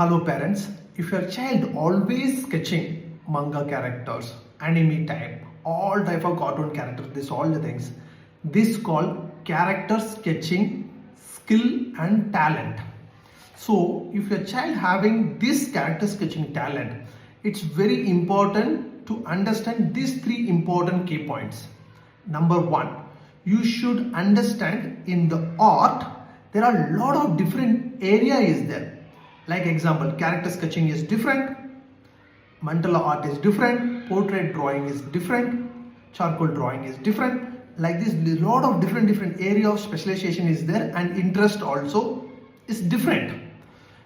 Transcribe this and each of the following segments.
Hello parents, if your child always sketching manga characters, anime type, all type of cartoon characters, this all the things, this called character sketching skill and talent. So if your child having this character sketching talent, it's very important to understand these three important key points. Number one, you should understand in the art there are a lot of different area is there. Like example, character sketching is different, mandala art is different, portrait drawing is different, charcoal drawing is different. Like this, a lot of different area of specialization is there, and interest also is different.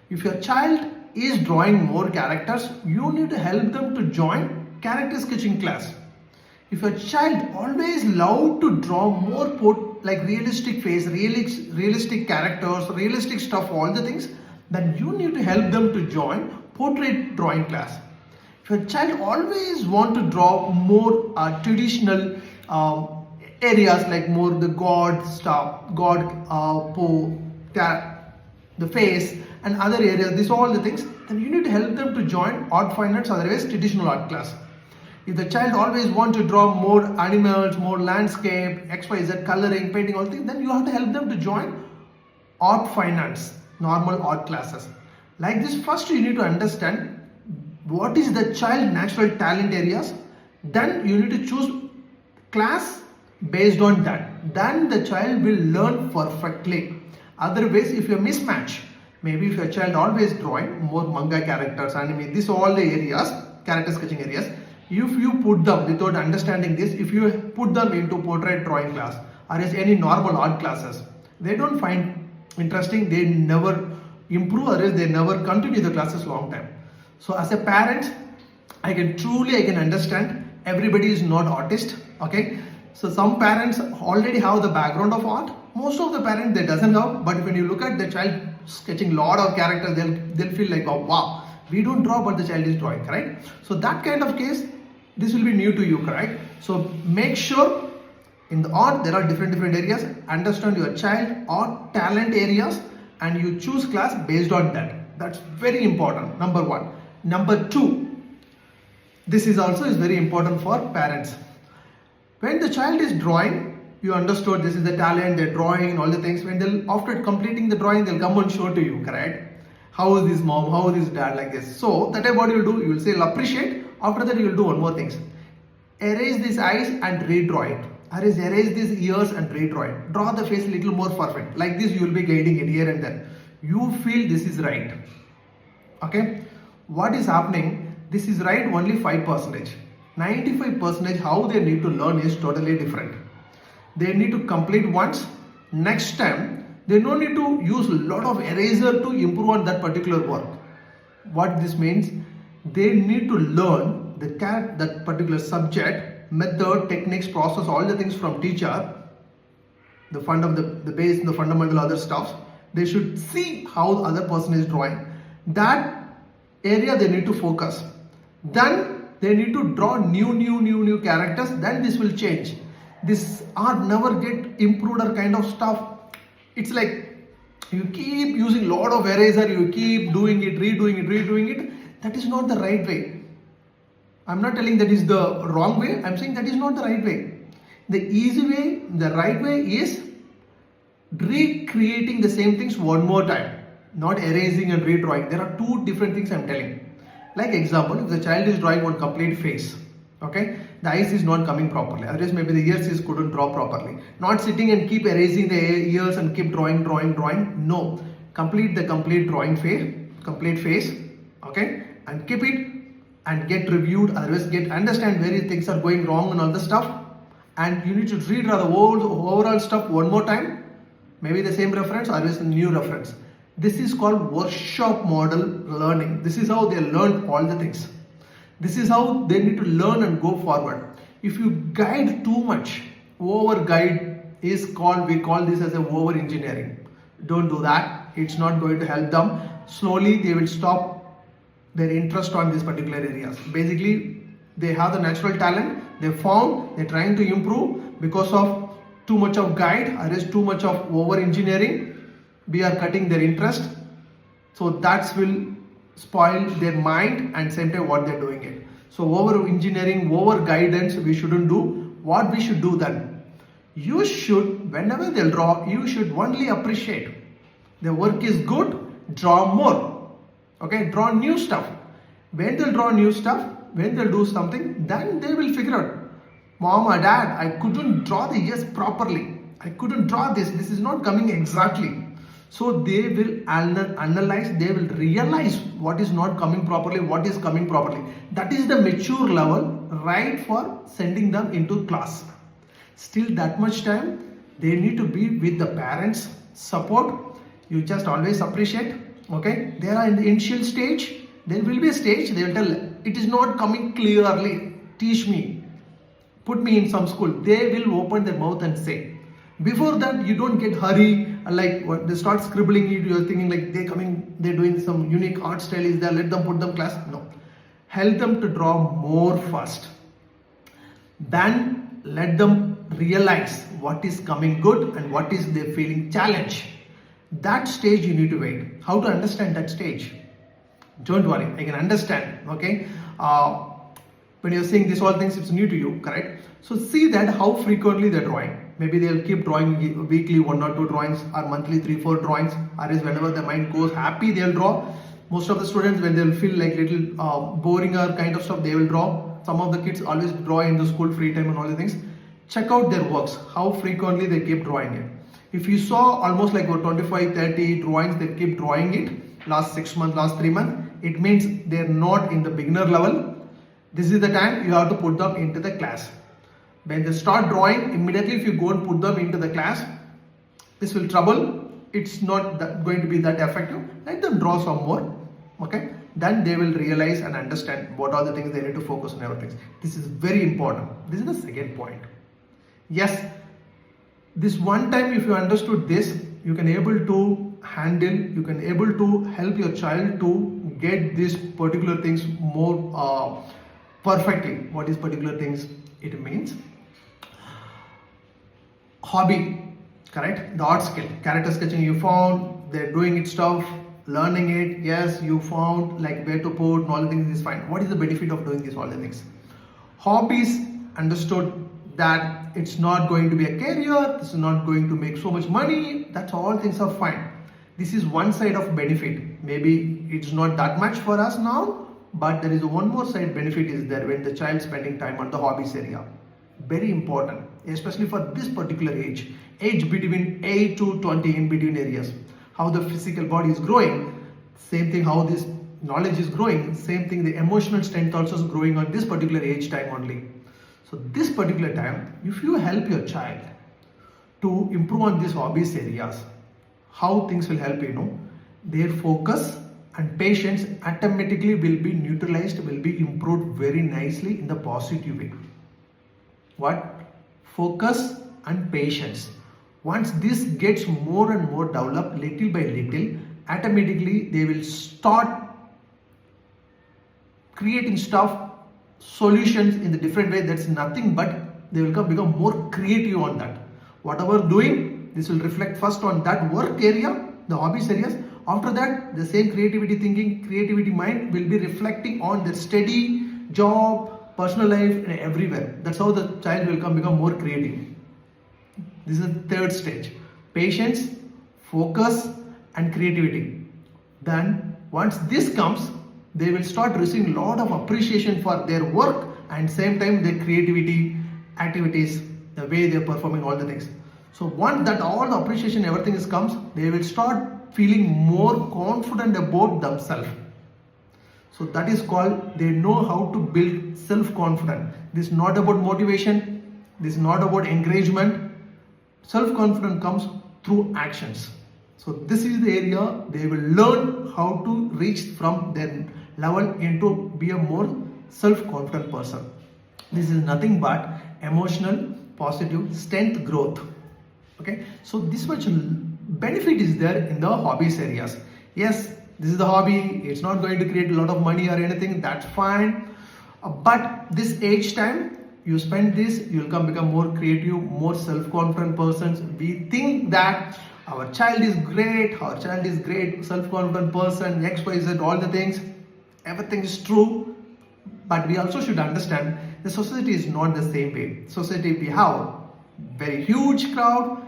If your child is drawing more characters, you need to help them to join character sketching class. If your child always love to draw more like realistic face, realistic characters, realistic stuff, all the things, then you need to help them to join portrait drawing class. If your child always want to draw more traditional areas, like more the god stuff, the face and other areas, this all the things, then you need to help them to join art fine arts, otherwise traditional art class. If the child always want to draw more animals, more landscape, XYZ, coloring, painting, all things, then you have to help them to join art fine arts, normal art classes. Like this, first you need to understand what is the child natural talent areas, then you need to choose class based on that. Then the child will learn perfectly. Otherwise, if you mismatch, maybe if your child always drawing more manga characters, anime, this all the areas, character sketching areas, if you put them without understanding this, if you put them into portrait drawing class or as any normal art classes, they don't find interesting, they never improve, or else they never continue the classes long time. So as a parent, I can understand everybody is not artist, okay? So some parents already have the background of art, most of the parents they doesn't have, but when you look at the child sketching lot of characters, they'll feel like, oh wow, we don't draw but the child is drawing, correct? So that kind of case, this will be new to you, correct? So make sure in the art there are different areas, understand your child art talent areas, and you choose class based on that. That's very important, number one. Number two, this is also very important for parents. When the child is drawing, you understood this is the talent, they're drawing and all the things. When they'll, after completing the drawing, they'll come and show to you, correct? How is this mom, how is this dad, like this. So that time what you will do, you will say, you'll appreciate. After that you will do one more thing. Erase these eyes and redraw it. Or erase these ears and redraw it. Draw the face a little more perfect. Like this you will be guiding it here and there. You feel this is right. Okay? What is happening? This is right only 5%. 95% how they need to learn is totally different. They need to complete once. Next time they don't need to use a lot of eraser to improve on that particular work. What this means, they need to learn that particular subject, method, techniques, process, all the things from teacher, the base, the fundamental other stuff. They should see how the other person is drawing. That area they need to focus. Then they need to draw new characters. Then this will change. This art never get improved or kind of stuff. It's like you keep using lot of eraser, you keep doing it, redoing it. That is not the right way. I'm not telling that is the wrong way. I'm saying that is not the right way. The easy way, the right way is recreating the same things one more time. Not erasing and redrawing. There are two different things I'm telling. Like example, if the child is drawing one complete face, okay, the eyes is not coming properly, otherwise maybe the ears is couldn't draw properly. Not sitting and keep erasing the ears and keep drawing. No, complete the complete drawing complete face, okay, and keep it and get reviewed, otherwise understand where things are going wrong and all the stuff, and you need to redraw the overall stuff one more time, maybe the same reference or a new reference. This is called workshop model learning. This is how they learn all the things. This is how they need to learn and go forward. If you guide too much, over guide is called, we call this as a over engineering. Don't do that. It's not going to help them. Slowly they will stop their interest on these particular areas. Basically, they have the natural talent, they found, they're trying to improve. Because of too much of guide or is too much of over engineering, we are cutting their interest. So that will spoil their mind and same time what they're doing it. So over engineering, over guidance, we shouldn't do. What we should do then? You should, whenever they'll draw, you should only appreciate. The work is good, draw more. Okay, draw new stuff. When they'll draw new stuff, when they'll do something, then they will figure out, Mom or Dad, I couldn't draw the ears properly. I couldn't draw this. This is not coming exactly. So they will analyze, they will realize what is not coming properly, what is coming properly. That is the mature level, right, for sending them into class. Still that much time, they need to be with the parents' support. You just always appreciate. Okay, they are in the initial stage. There will be a stage, they will tell, it is not coming clearly, teach me, put me in some school. They will open their mouth and say. Before that, you don't get hurry, like what they start scribbling it, you're thinking like they're doing some unique art style, is there, let them put them class. No, help them to draw more first. Then let them realize what is coming good and what is they feeling challenge. That stage you need to wait. How to understand that stage? Don't worry, I can understand. Okay, when you're saying this all things, it's new to you, correct? So see that how frequently they're drawing. Maybe they'll keep drawing weekly 1 or 2 drawings, or monthly 3-4 drawings, or is whenever the mind goes happy, they'll draw. Most of the students, when they'll feel like little boring or kind of stuff, they will draw. Some of the kids always draw in the school free time and all the things. Check out their works, how frequently they keep drawing it. If you saw almost like 25-30 drawings, they keep drawing it last 6 months, last 3 months, it means they're not in the beginner level. This is the time you have to put them into the class. When they start drawing, immediately if you go and put them into the class, this will trouble. It's not going to be that effective. Let them draw some more. Okay, then they will realize and understand what are the things they need to focus on, everything. This is very important. This is the second point. Yes, this one time if you understood this, you can able to handle, you can able to help your child to get these particular things more perfectly. What is particular things? It means hobby, correct? The art skill, character sketching you found, they're doing it stuff, learning it, yes, you found like where to put and all the things is fine. What is the benefit of doing this, all the things? Hobbies, understood that it's not going to be a career, this is not going to make so much money, that's all things are fine. This is one side of benefit. Maybe it's not that much for us now, but there is one more side benefit is there when the child spending time on the hobbies area. Very important, especially for this particular age between 8 to 20, in between areas. How the physical body is growing, same thing how this knowledge is growing, same thing the emotional strength also is growing on this particular age time only. So this particular time, if you help your child to improve on these hobbies areas, how things will help, their focus and patience automatically will be neutralized, will be improved very nicely in the positive way. What? Focus and patience. Once this gets more and more developed little by little, automatically they will start creating stuff, solutions in the different way. That's nothing but they will become more creative on that. Whatever doing, this will reflect first on that work area, the hobbies areas. After that, the same creativity thinking, creativity mind will be reflecting on their study, job, personal life, and everywhere. That's how the child will become more creative. This is the third stage. Patience, focus, and creativity. Then, once this comes, they will start receiving a lot of appreciation for their work and same time their creativity, activities, the way they are performing all the things. So once that all the appreciation, everything comes, they will start feeling more confident about themselves. So that is called, they know how to build self-confidence. This is not about motivation. This is not about encouragement. Self-confidence comes through actions. So this is the area they will learn how to reach from their level into be a more self-confident person. This is nothing but emotional, positive, strength growth. Okay, so this much benefit is there in the hobbies areas. Yes, this is the hobby, it's not going to create a lot of money or anything, that's fine. But this age time, you spend this, you will become more creative, more self-confident persons. We think that Our child is great, self-confident person, XYZ, all the things, everything is true. But we also should understand the society is not the same way. Society, we have very huge crowd,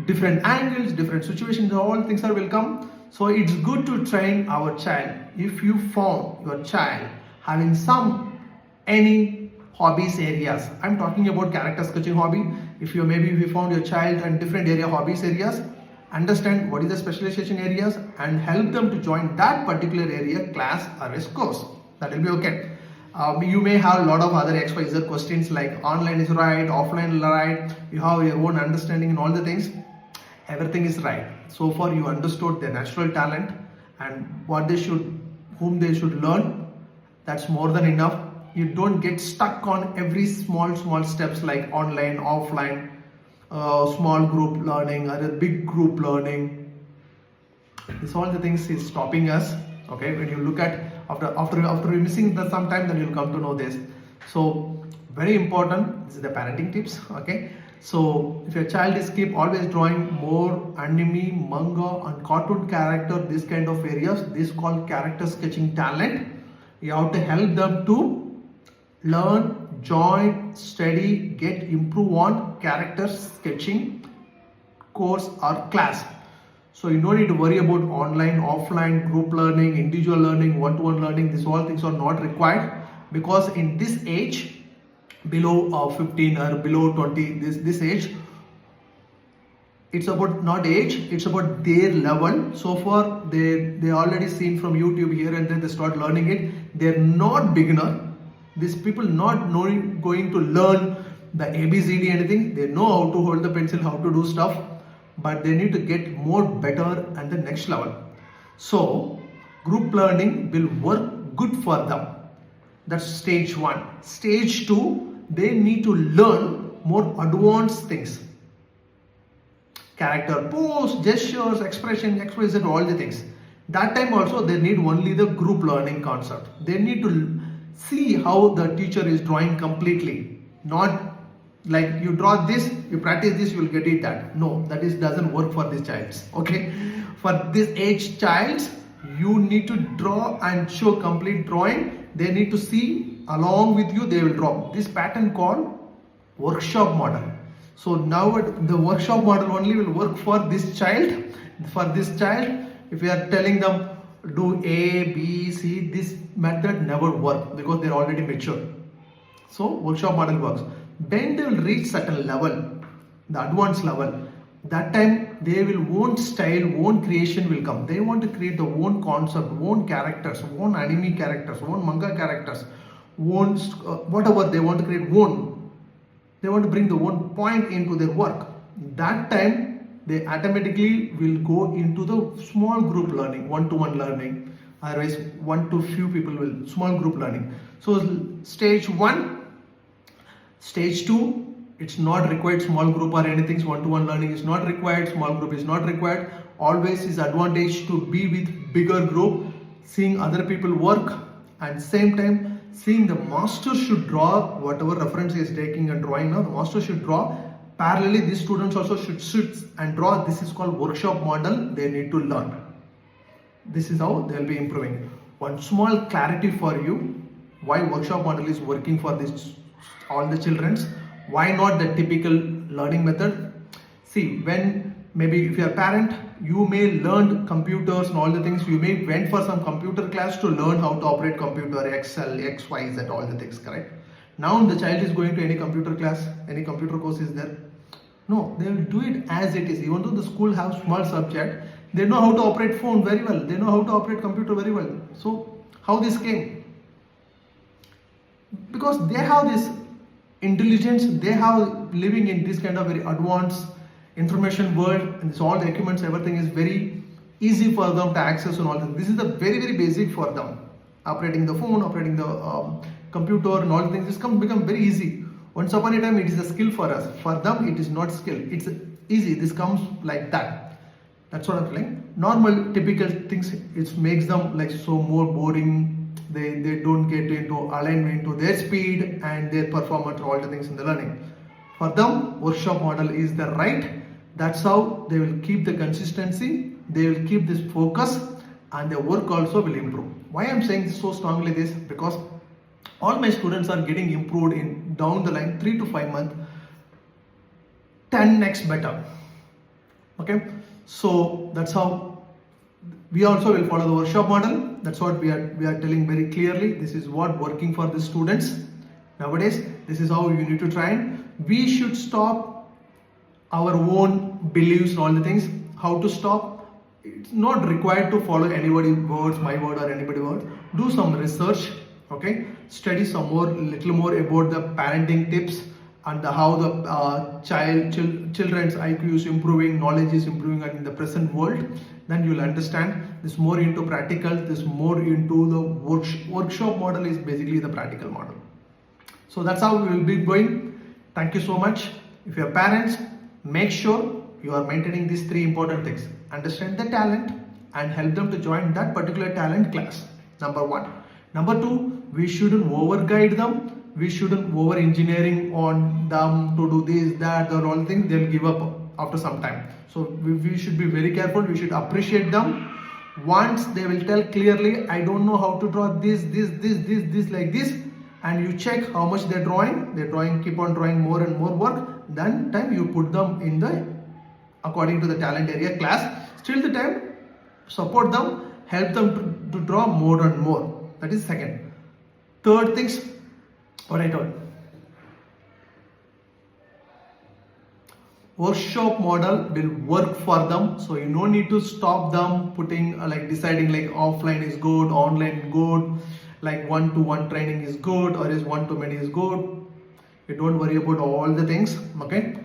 different angles, different situations, all things will come. So it's good to train our child. If you found your child having any hobbies areas, I'm talking about character sketching hobby. If you found your child in different area hobbies areas, understand what is the specialization areas and help them to join that particular area class or a course. That will be okay. You may have a lot of other XYZ questions like online is right, offline is right, you have your own understanding and all the things. Everything is right. So far you understood their natural talent and whom they should learn. That's more than enough. You don't get stuck on every small steps like online, offline, small group learning or a big group learning. This all the things is stopping us. Okay, when you look at after missing the sometime, then you'll come to know this. So very important. This is the parenting tips. Okay, so if your child is always drawing more anime, manga and cartoon character, this kind of areas, this called character sketching talent. You have to help them to learn, join, study, improve on character sketching course or class. So you don't need to worry about online, offline, group learning, individual learning, one-to-one learning. These all things are not required because in this age, below 15 or below 20, this age, it's about not age, it's about their level. So far, they already seen from YouTube here and then they start learning it. They're not beginner. These people not going to learn the ABCD anything. They know how to hold the pencil, how to do stuff. But they need to get more better at the next level. So group learning will work good for them. That's stage 1. Stage 2, they need to learn more advanced things. Character, pose, gestures, expression, XYZ, all the things. That time also they need only the group learning concept. They need to see how the teacher is drawing completely. Not like you draw this, you practice this, you will get it that. No, doesn't work for this child. Okay, for this age child, you need to draw and show complete drawing. They need to see along with you. They will draw this pattern called workshop model. So now the workshop model only will work for this child. For this child, if we are telling them do A, B, C, this method never work because they are already mature. So workshop model works. Then they will reach certain level, the advanced level. That time they will own style, own creation will come. They want to create the own concept, own characters, own anime characters, own manga characters, own whatever they want to create, own. They want to bring the one point into their work. That time they automatically will go into the small group learning, one-to-one learning. Otherwise, one to few people will small group learning. So stage 1. Stage 2, it's not required small group or anything. One-to-one learning is not required. Small group is not required. Always is advantage to be with bigger group, seeing other people work, and same time seeing the master should draw whatever reference he is taking and drawing. Now the master should draw. Parallelly, these students also should sit and draw. This is called workshop model. They need to learn. This is how they will be improving. One small clarity for you: why workshop model is working for this. All the children's, why not the typical learning method? See, when maybe if you are a parent, you may learn computers and all the things. You may went for some computer class to learn how to operate computer, Excel, X, Y, Z, all the things, correct? Now the child is going to any computer class, any computer course is there. No, they will do it as it is. Even though the school have small subject, they know how to operate phone very well. They know how to operate computer very well. So how this came? Because they have this intelligence, they have living in this kind of very advanced information world, and this all the equipments, everything is very easy for them to access and all this. This is the very basic for them. Operating the phone, operating the computer and all things, this become very easy. Once upon a time it is a skill for us. For them it is not skill. It's easy. This comes like that. That's what I'm feeling. Normal typical things, it makes them like so more boring. They don't get into alignment to their speed and their performance, all the things in the learning. For them, workshop model is the right That's how they will keep the consistency, they will keep this focus, and their work also will improve. Why I'm saying this so strongly this? Because all my students are getting improved in down the line 3 to 5 months, 10x better. Okay, so that's how we also will follow the workshop model. That's what we are telling very clearly. This is what working for the students nowadays. This is how you need to train. We should stop our own beliefs and all the things. How to stop? It's not required to follow anybody's words, my word or anybody's word. Do some research. Okay, study some more, little more about the parenting tips and how the children's IQ is improving, knowledge is improving in the present world. Then you will understand. This more into practical, this more into the workshop model is basically the practical model. So that's how we will be going. Thank you so much. If you are parents, make sure you are maintaining these 3 important things. Understand the talent and help them to join that particular talent class. Number 1. Number 2, we shouldn't over guide them. We shouldn't over engineering on them to do this, that, or all things. They'll give up after some time. So we should be very careful. We should appreciate them. Once they will tell clearly, I don't know how to draw this like this, and you check how much they're drawing, keep on drawing more and more work, then time you put them in the according to the talent area class. Still the time, support them, help them to draw more and more. That is second. Third things, what I told. Workshop model will work for them, so you no need to stop them putting like deciding like offline is good, online good, like 1-to-1 training is good or is 1-to-many is good. You don't worry about all the things. Okay,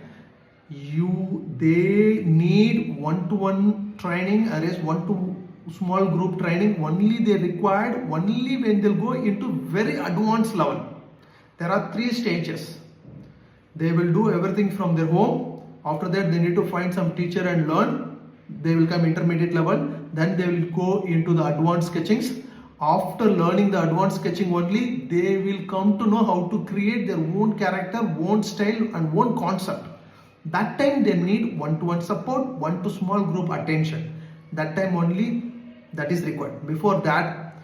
they need 1-to-1 training or is 1-to-small group training only they required only when they'll go into very advanced level. There are 3 stages. They will do everything from their home. After that, they need to find some teacher and learn. They will come intermediate level. Then they will go into the advanced sketchings. After learning the advanced sketching only, they will come to know how to create their own character, own style and own concept. That time they need 1-to-1 support, 1-to-small group attention. That time only that is required. Before that,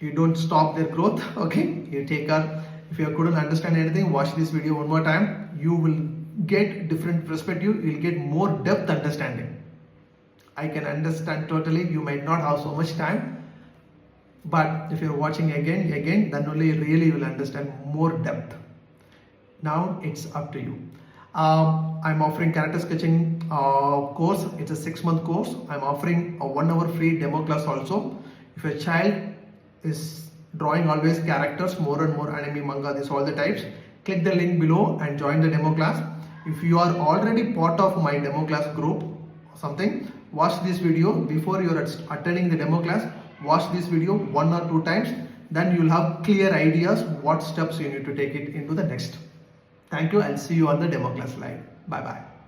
you don't stop their growth. Okay, you take care. If you couldn't understand anything, watch this video one more time. You will get different perspective. You will get more depth understanding. I can understand totally. You might not have so much time, but if you're watching again, then only really you will understand more depth. Now it's up to you. I'm offering character sketching course. It's a 6-month course. I'm offering a 1-hour free demo class also. If your child is drawing always characters, more and more anime, manga, this all the types, click the link below and join the demo class. If you are already part of my demo class group or something, watch this video before you are attending the demo class. Watch this video 1 or 2 times, then you will have clear ideas what steps you need to take it into the next. Thank you. I'll see you on the demo class live. Bye bye.